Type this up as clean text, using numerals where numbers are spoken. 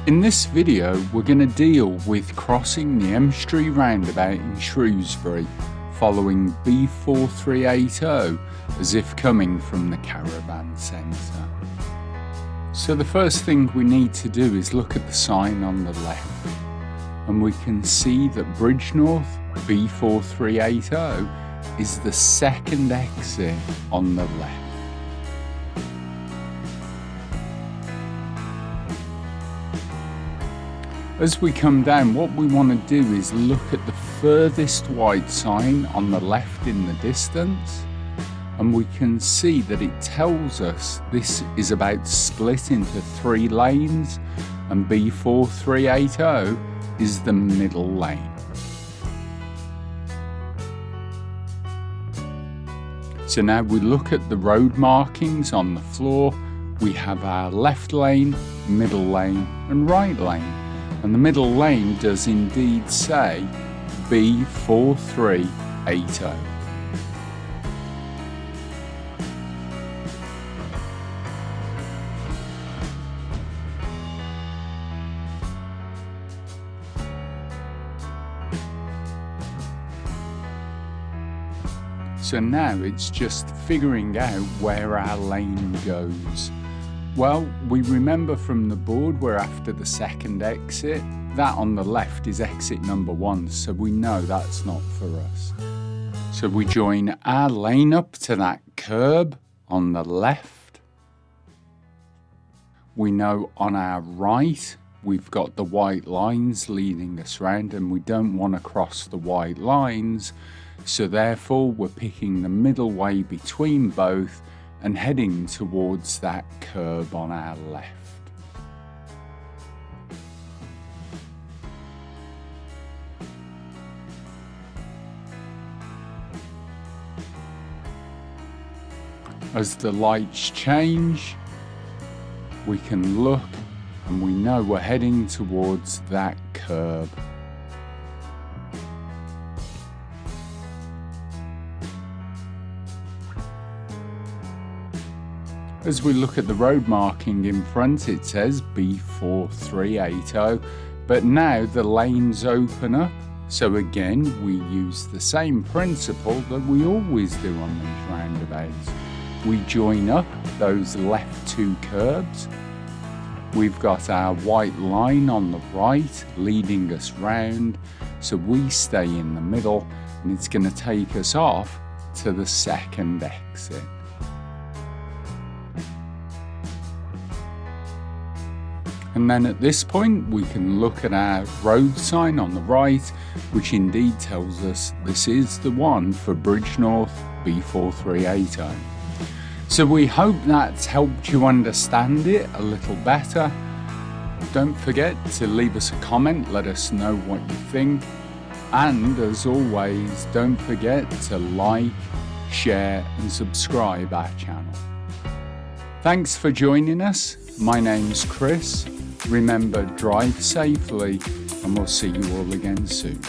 In this video, we're going to deal with crossing the Emstrey Roundabout in Shrewsbury, following B4380 as if coming from the caravan centre. So the first thing we need to do is look at the sign on the left, and we can see that Bridgnorth B4380 is the second exit on the left. As we come down, what we want to do is look at the furthest white sign on the left in the distance, and we can see that it tells us this is about to split into 3 lanes, and B4380 is the middle lane. So now we look at the road markings on the floor. We have our left lane, middle lane and right lane. And the middle lane does indeed say B4380. So now it's just figuring out where our lane goes. Well, we remember from the board we're after the second exit. That on the left is exit number 1, so we know that's not for us. So we join our lane up to that curb on the left. We know on our right we've got the white lines leading us round, and we don't want to cross the white lines, so therefore we're picking the middle way between both and heading towards that curb on our left. As the lights change, we can look and we know we're heading towards that curb. As we look at the road marking in front, it says B4380, but now the lanes open up. So again, we use the same principle that we always do on these roundabouts. We join up those left 2 curbs. We've got our white line on the right leading us round, so we stay in the middle, and it's going to take us off to the second exit. And then at this point we can look at our road sign on the right, which indeed tells us this is the one for Bridgnorth B4380. So we hope that's helped you understand it a little better. Don't forget to leave us a comment, let us know what you think. And as always, don't forget to like, share and subscribe our channel. Thanks for joining us. My name's Chris. Remember, drive safely, and we'll see you all again soon.